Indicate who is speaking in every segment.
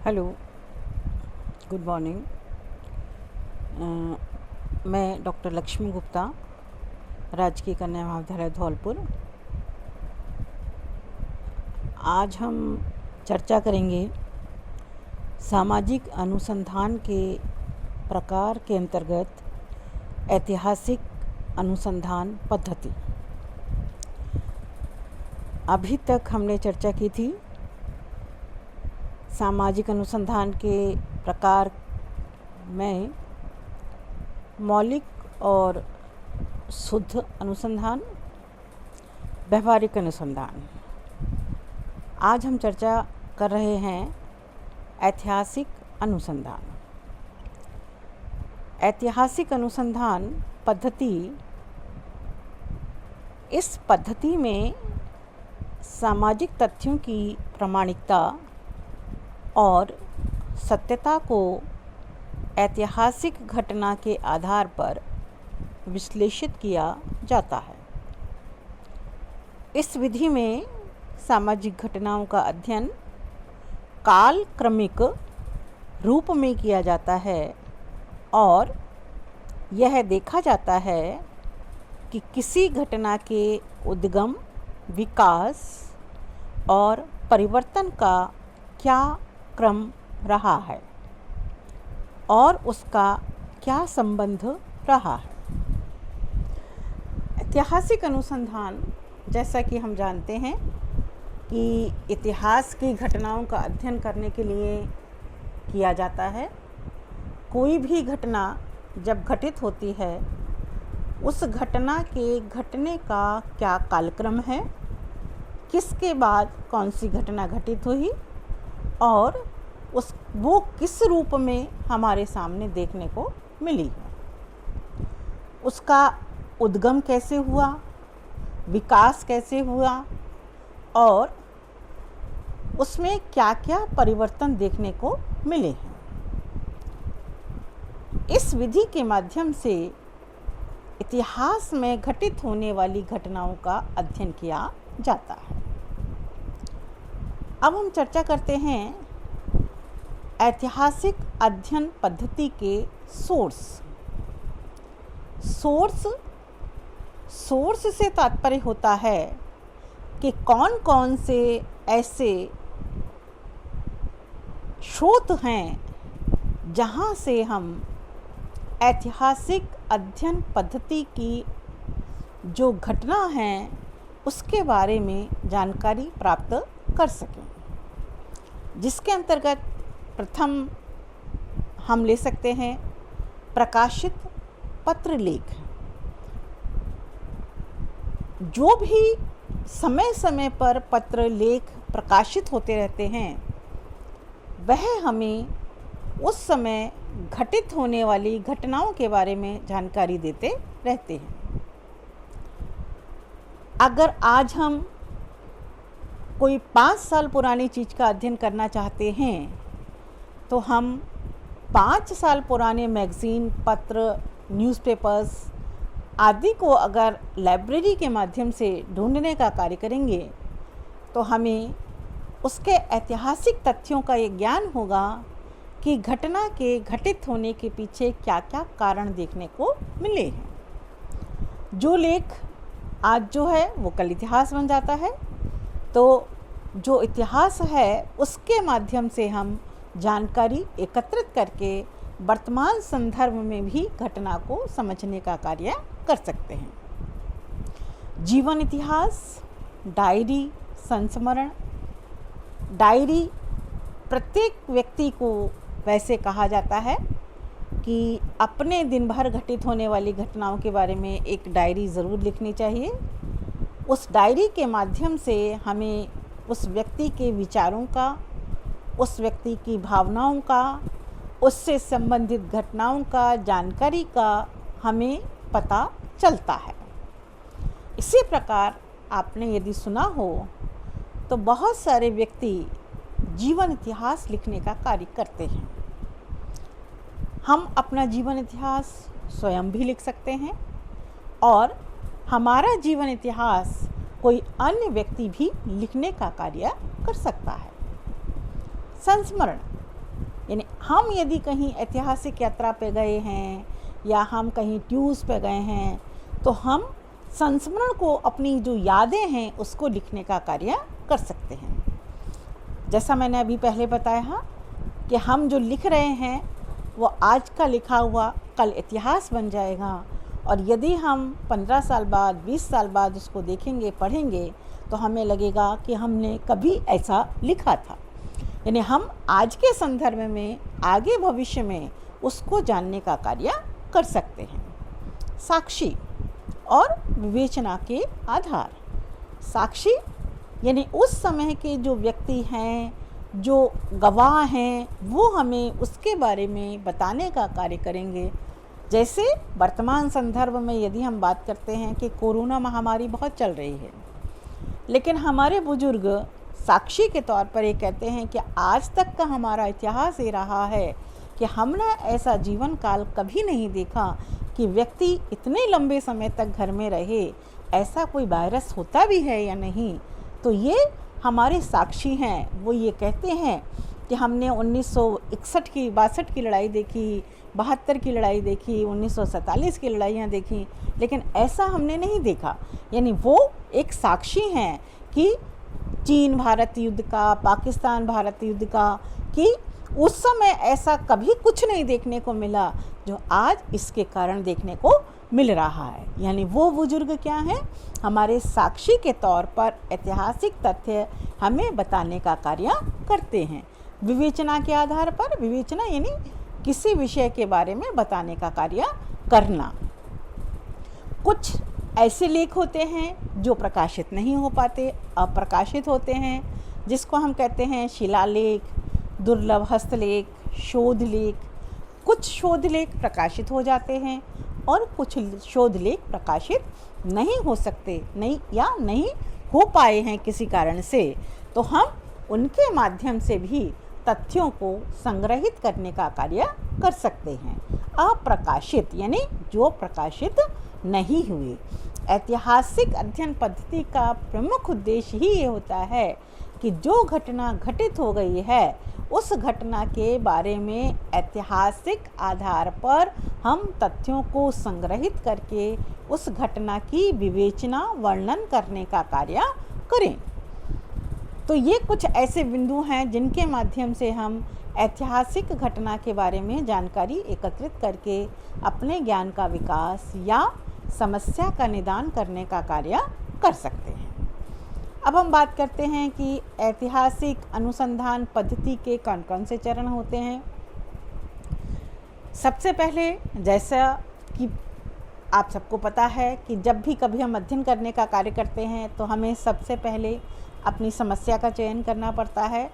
Speaker 1: Hello, good morning. मैं doctor Lakshmi Gupta, राजकीय कन्या महाविद्यालय धौलपुर। आज हम चर्चा करेंगे सामाजिक अनुसंधान के प्रकार के अंतर्गत ऐतिहासिक अनुसंधान पद्धति। अभी तक हमने चर्चा की थी सामाजिक अनुसंधान के प्रकार में मौलिक और शुद्ध अनुसंधान, व्यवहारिक अनुसंधान। आज हम चर्चा कर रहे हैं ऐतिहासिक अनुसंधान। ऐतिहासिक अनुसंधान पद्धति, इस पद्धति में सामाजिक तथ्यों की प्रामाणिकता और सत्यता को ऐतिहासिक घटना के आधार पर विश्लेषित किया जाता है। इस विधि में सामाजिक घटनाओं का अध्ययन काल क्रमिक रूप में किया जाता है और यह देखा जाता है कि किसी घटना के उद्गम, विकास और परिवर्तन का क्या क्रम रहा है और उसका क्या संबंध रहा है। ऐतिहासिक अनुसंधान, जैसा कि हम जानते हैं कि इतिहास की घटनाओं का अध्ययन करने के लिए किया जाता है। कोई भी घटना जब घटित होती है, उस घटना के घटने का क्या कालक्रम है, किसके बाद कौन सी घटना घटित हुई और वो किस रूप में हमारे सामने देखने को मिली, उसका उद्गम कैसे हुआ, विकास कैसे हुआ और उसमें क्या क्या परिवर्तन देखने को मिले हैं। इस विधि के माध्यम से इतिहास में घटित होने वाली घटनाओं का अध्ययन किया जाता है। अब हम चर्चा करते हैं ऐतिहासिक अध्ययन पद्धति के सोर्स से तात्पर्य होता है कि कौन कौन से ऐसे स्रोत हैं जहां से हम ऐतिहासिक अध्ययन पद्धति की जो घटना है उसके बारे में जानकारी प्राप्त कर सकें। जिसके अंतर्गत प्रथम हम ले सकते हैं प्रकाशित पत्र लेख। जो भी समय समय पर पत्र लेख प्रकाशित होते रहते हैं, वह हमें उस समय घटित होने वाली घटनाओं के बारे में जानकारी देते रहते हैं। अगर आज हम कोई 5 साल पुरानी चीज़ का अध्ययन करना चाहते हैं तो हम 5 साल पुराने मैगज़ीन, पत्र, न्यूज़पेपर्स आदि को अगर लाइब्रेरी के माध्यम से ढूंढने का कार्य करेंगे तो हमें उसके ऐतिहासिक तथ्यों का ये ज्ञान होगा कि घटना के घटित होने के पीछे क्या क्या कारण देखने को मिले हैं। जो लेख आज जो है वो कल इतिहास बन जाता है, तो जो इतिहास है उसके माध्यम से हम जानकारी एकत्रित करके वर्तमान संदर्भ में भी घटना को समझने का कार्य कर सकते हैं। जीवन इतिहास, डायरी, संस्मरण। डायरी प्रत्येक व्यक्ति को वैसे कहा जाता है कि अपने दिन भर घटित होने वाली घटनाओं के बारे में एक डायरी ज़रूर लिखनी चाहिए। उस डायरी के माध्यम से हमें उस व्यक्ति के विचारों का, उस व्यक्ति की भावनाओं का, उससे संबंधित घटनाओं का, जानकारी का हमें पता चलता है। इसी प्रकार आपने यदि सुना हो तो बहुत सारे व्यक्ति जीवन इतिहास लिखने का कार्य करते हैं। हम अपना जीवन इतिहास स्वयं भी लिख सकते हैं और हमारा जीवन इतिहास कोई अन्य व्यक्ति भी लिखने का कार्य कर सकता है। संस्मरण, यानी हम यदि कहीं ऐतिहासिक यात्रा पे गए हैं या हम कहीं टूर्स पे गए हैं तो हम संस्मरण को, अपनी जो यादें हैं उसको लिखने का कार्य कर सकते हैं। जैसा मैंने अभी पहले बताया कि हम जो लिख रहे हैं वो आज का लिखा हुआ कल इतिहास बन जाएगा, और यदि हम 15 साल बाद, 20 साल बाद उसको देखेंगे, पढ़ेंगे तो हमें लगेगा कि हमने कभी ऐसा लिखा था। यानी हम आज के संदर्भ में आगे भविष्य में उसको जानने का कार्य कर सकते हैं। साक्षी और विवेचना के आधार। साक्षी यानी उस समय के जो व्यक्ति हैं, जो गवाह हैं, वो हमें उसके बारे में बताने का कार्य करेंगे। जैसे वर्तमान संदर्भ में यदि हम बात करते हैं कि कोरोना महामारी बहुत चल रही है, लेकिन हमारे बुजुर्ग साक्षी के तौर पर ये कहते हैं कि आज तक का हमारा इतिहास ये रहा है कि हमने ऐसा जीवन काल कभी नहीं देखा कि व्यक्ति इतने लंबे समय तक घर में रहे, ऐसा कोई वायरस होता भी है या नहीं। तो ये हमारे साक्षी हैं। वो ये कहते हैं कि हमने 1961 की 62 की लड़ाई देखी, 72 की लड़ाई देखी, 1947 की लड़ाइयाँ देखी, लेकिन ऐसा हमने नहीं देखा। यानी वो एक साक्षी हैं कि चीन भारत युद्ध का, पाकिस्तान भारत युद्ध का, कि उस समय ऐसा कभी कुछ नहीं देखने को मिला जो आज इसके कारण देखने को मिल रहा है। यानी वो बुजुर्ग क्या हैं, हमारे साक्षी के तौर पर ऐतिहासिक तथ्य हमें बताने का कार्य करते हैं। विवेचना के आधार पर, विवेचना यानी किसी विषय के बारे में बताने का कार्य करना। कुछ ऐसे लेख होते हैं जो प्रकाशित नहीं हो पाते, अप्रकाशित होते हैं, जिसको हम कहते हैं शिलालेख, दुर्लभ हस्तलेख, शोध लेख। कुछ शोध लेख प्रकाशित हो जाते हैं और कुछ शोध लेख प्रकाशित नहीं हो सकते, नहीं हो पाए हैं किसी कारण से, तो हम उनके माध्यम से भी तथ्यों को संग्रहित करने का कार्य कर सकते हैं। अप्रकाशित यानी जो प्रकाशित नहीं हुए। ऐतिहासिक अध्ययन पद्धति का प्रमुख उद्देश्य ही ये होता है कि जो घटना घटित हो गई है उस घटना के बारे में ऐतिहासिक आधार पर हम तथ्यों को संग्रहित करके उस घटना की विवेचना, वर्णन करने का कार्य करें। तो ये कुछ ऐसे बिंदु हैं जिनके माध्यम से हम ऐतिहासिक घटना के बारे में जानकारी एकत्रित करके अपने ज्ञान का विकास या समस्या का निदान करने का कार्य कर सकते हैं। अब हम बात करते हैं कि ऐतिहासिक अनुसंधान पद्धति के कौन कौन से चरण होते हैं। सबसे पहले, जैसा कि आप सबको पता है कि जब भी कभी हम अध्ययन करने का कार्य करते हैं तो हमें सबसे पहले अपनी समस्या का चयन करना पड़ता है।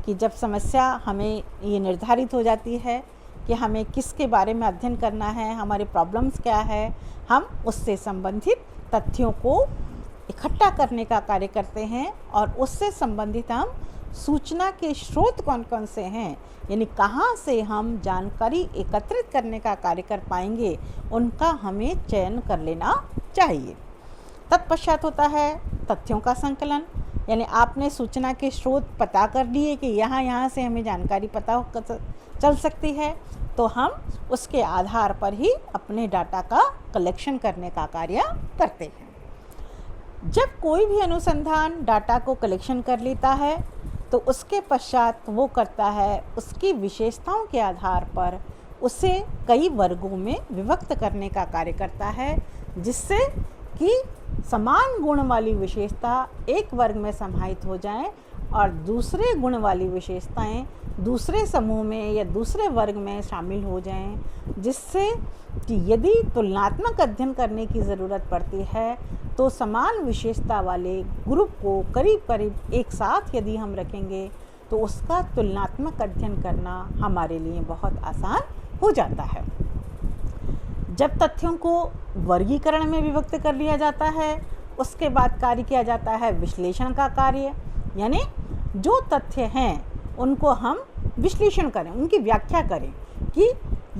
Speaker 1: कि जब समस्या हमें ये निर्धारित हो जाती है कि हमें किसके बारे में अध्ययन करना है, हमारे प्रॉब्लम्स क्या है, हम उससे संबंधित तथ्यों को इकट्ठा करने का कार्य करते हैं और उससे संबंधित हम सूचना के स्रोत कौन कौन से हैं, यानी कहाँ से हम जानकारी एकत्रित करने का कार्य कर पाएंगे, उनका हमें चयन कर लेना चाहिए। तत्पश्चात होता है तथ्यों का संकलन, यानी आपने सूचना के स्रोत पता कर लिए कि यहाँ से हमें जानकारी पता चल सकती है, तो हम उसके आधार पर ही अपने डाटा का कलेक्शन करने का कार्य करते हैं। जब कोई भी अनुसंधान डाटा को कलेक्शन कर लेता है तो उसके पश्चात वो करता है उसकी विशेषताओं के आधार पर उसे कई वर्गों में विभक्त करने का कार्य करता है, जिससे कि समान गुण वाली विशेषता एक वर्ग में समाहित हो जाएं और दूसरे गुण वाली विशेषताएं दूसरे समूह में या दूसरे वर्ग में शामिल हो जाएं, जिससे कि यदि तुलनात्मक अध्ययन करने की ज़रूरत पड़ती है तो समान विशेषता वाले ग्रुप को करीब करीब एक साथ यदि हम रखेंगे तो उसका तुलनात्मक अध्ययन करना हमारे लिए बहुत आसान हो जाता है। जब तथ्यों को वर्गीकरण में विभक्त कर लिया जाता है, उसके बाद कार्य किया जाता है विश्लेषण का कार्य, यानी जो तथ्य हैं उनको हम विश्लेषण करें, उनकी व्याख्या करें कि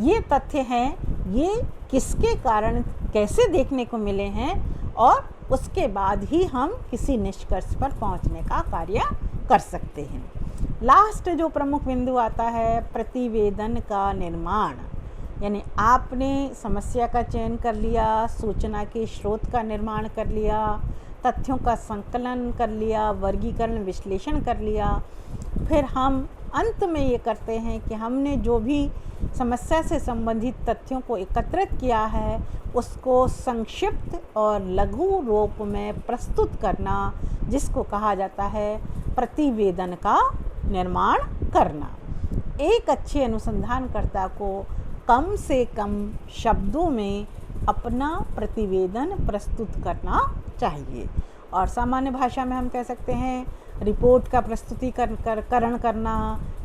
Speaker 1: ये तथ्य हैं, ये किसके कारण कैसे देखने को मिले हैं, और उसके बाद ही हम किसी निष्कर्ष पर पहुंचने का कार्य कर सकते हैं। लास्ट जो प्रमुख बिंदु आता है प्रतिवेदन का निर्माण, यानी आपने समस्या का चयन कर लिया, सूचना के स्रोत का निर्माण कर लिया, तथ्यों का संकलन कर लिया, वर्गीकरण विश्लेषण कर लिया, फिर हम अंत में ये करते हैं कि हमने जो भी समस्या से संबंधित तथ्यों को एकत्रित किया है उसको संक्षिप्त और लघु रूप में प्रस्तुत करना, जिसको कहा जाता है प्रतिवेदन का निर्माण करना। एक अच्छे अनुसंधानकर्ता को कम से कम शब्दों में अपना प्रतिवेदन प्रस्तुत करना चाहिए, और सामान्य भाषा में हम कह सकते हैं रिपोर्ट का प्रस्तुतिकरण करना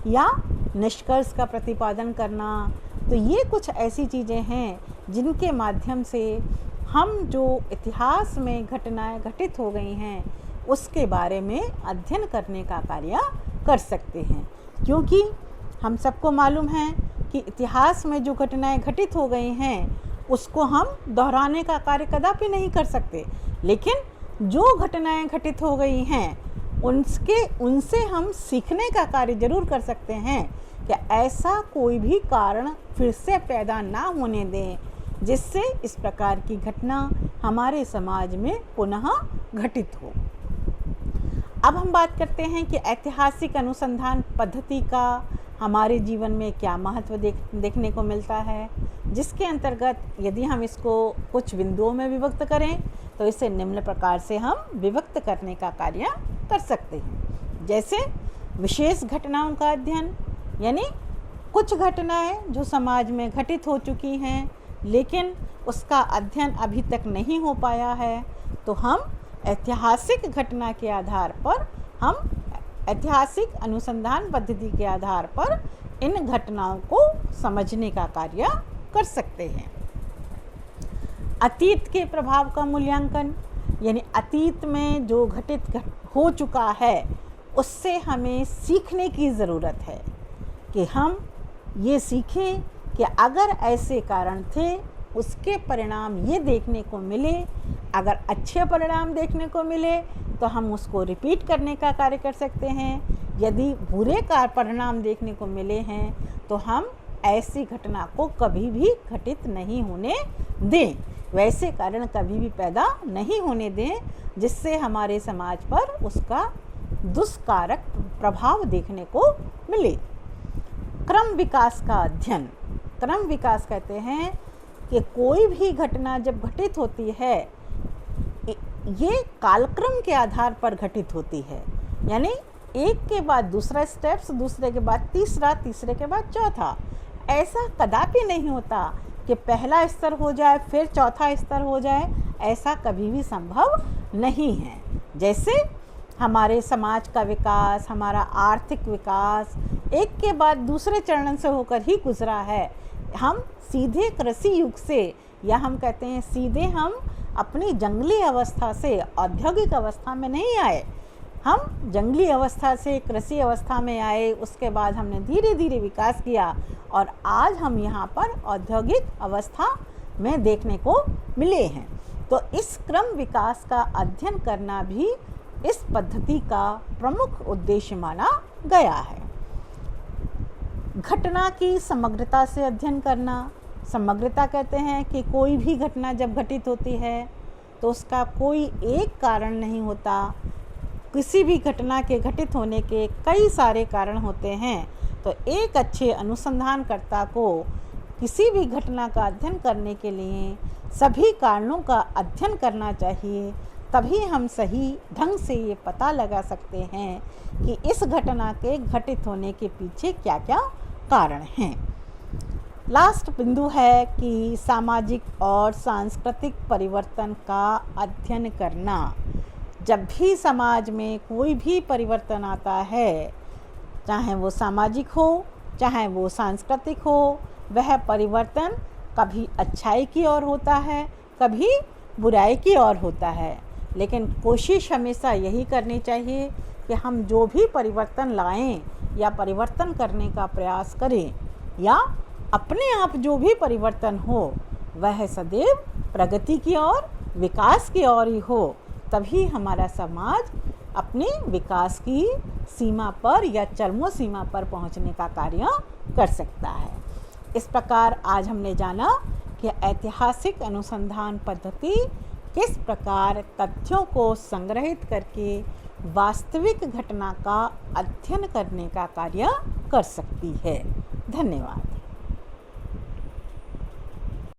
Speaker 1: या निष्कर्ष का प्रतिपादन करना। तो ये कुछ ऐसी चीज़ें हैं जिनके माध्यम से हम जो इतिहास में घटनाएं घटित हो गई हैं उसके बारे में अध्ययन करने का कार्य कर सकते हैं, क्योंकि हम सबको मालूम है कि इतिहास में जो घटनाएं घटित हो गई हैं उसको हम दोहराने का कार्य कदापि नहीं कर सकते, लेकिन जो घटनाएं घटित हो गई हैं उनसे हम सीखने का कार्य जरूर कर सकते हैं कि ऐसा कोई भी कारण फिर से पैदा ना होने दें जिससे इस प्रकार की घटना हमारे समाज में पुनः घटित हो। अब हम बात करते हैं कि ऐतिहासिक अनुसंधान पद्धति का हमारे जीवन में क्या महत्व देखने को मिलता है, जिसके अंतर्गत यदि हम इसको कुछ बिंदुओं में विभक्त करें तो इसे निम्न प्रकार से हम विभक्त करने का कार्य कर सकते हैं। जैसे विशेष घटनाओं का अध्ययन, यानी कुछ घटनाएं जो समाज में घटित हो चुकी हैं लेकिन उसका अध्ययन अभी तक नहीं हो पाया है, तो हम ऐतिहासिक घटना के आधार पर, हम ऐतिहासिक अनुसंधान पद्धति के आधार पर इन घटनाओं को समझने का कार्य कर सकते हैं। अतीत के प्रभाव का मूल्यांकन, यानी अतीत में जो घटित हो चुका है उससे हमें सीखने की ज़रूरत है कि हम ये सीखें कि अगर ऐसे कारण थे उसके परिणाम ये देखने को मिले, अगर अच्छे परिणाम देखने को मिले तो हम उसको रिपीट करने का कार्य कर सकते हैं, यदि बुरे परिणाम देखने को मिले हैं तो हम ऐसी घटना को कभी भी घटित नहीं होने दें, वैसे कारण कभी भी पैदा नहीं होने दें जिससे हमारे समाज पर उसका दुष्कारक प्रभाव देखने को मिले। क्रम विकास का अध्ययन, क्रम विकास कहते हैं कि कोई भी घटना जब घटित होती है ये कालक्रम के आधार पर घटित होती है, यानी एक के बाद दूसरा स्टेप्स, दूसरे के बाद तीसरा, तीसरे के बाद चौथा। ऐसा कदापि नहीं होता कि पहला स्तर हो जाए फिर चौथा स्तर हो जाए, ऐसा कभी भी संभव नहीं है। जैसे हमारे समाज का विकास, हमारा आर्थिक विकास एक के बाद दूसरे चरण से होकर ही गुजरा है। हम सीधे कृषि युग से, या हम कहते हैं सीधे हम अपनी जंगली अवस्था से औद्योगिक अवस्था में नहीं आए, हम जंगली अवस्था से कृषि अवस्था में आए, उसके बाद हमने धीरे धीरे विकास किया और आज हम यहाँ पर औद्योगिक अवस्था में देखने को मिले हैं। तो इस क्रम विकास का अध्ययन करना भी इस पद्धति का प्रमुख उद्देश्य माना गया है। घटना की समग्रता से अध्ययन करना, समग्रता कहते हैं कि कोई भी घटना जब घटित होती है तो उसका कोई एक कारण नहीं होता, किसी भी घटना के घटित होने के कई सारे कारण होते हैं। तो एक अच्छे अनुसंधानकर्ता को किसी भी घटना का अध्ययन करने के लिए सभी कारणों का अध्ययन करना चाहिए, तभी हम सही ढंग से ये पता लगा सकते हैं कि इस घटना के घटित होने के पीछे क्या क्या कारण हैं। लास्ट बिंदु है कि सामाजिक और सांस्कृतिक परिवर्तन का अध्ययन करना। जब भी समाज में कोई भी परिवर्तन आता है, चाहे वो सामाजिक हो चाहे वो सांस्कृतिक हो, वह परिवर्तन कभी अच्छाई की ओर होता है, कभी बुराई की ओर होता है। लेकिन कोशिश हमेशा यही करनी चाहिए कि हम जो भी परिवर्तन लाएं या परिवर्तन करने का प्रयास करें या अपने आप जो भी परिवर्तन हो वह सदैव प्रगति की ओर, विकास की ओर ही हो, तभी हमारा समाज अपने विकास की सीमा पर या चरमो सीमा पर पहुंचने का कार्य कर सकता है। इस प्रकार आज हमने जाना कि ऐतिहासिक अनुसंधान पद्धति किस प्रकार तथ्यों को संग्रहित करके वास्तविक घटना का अध्ययन करने का कार्य कर सकती है। धन्यवाद।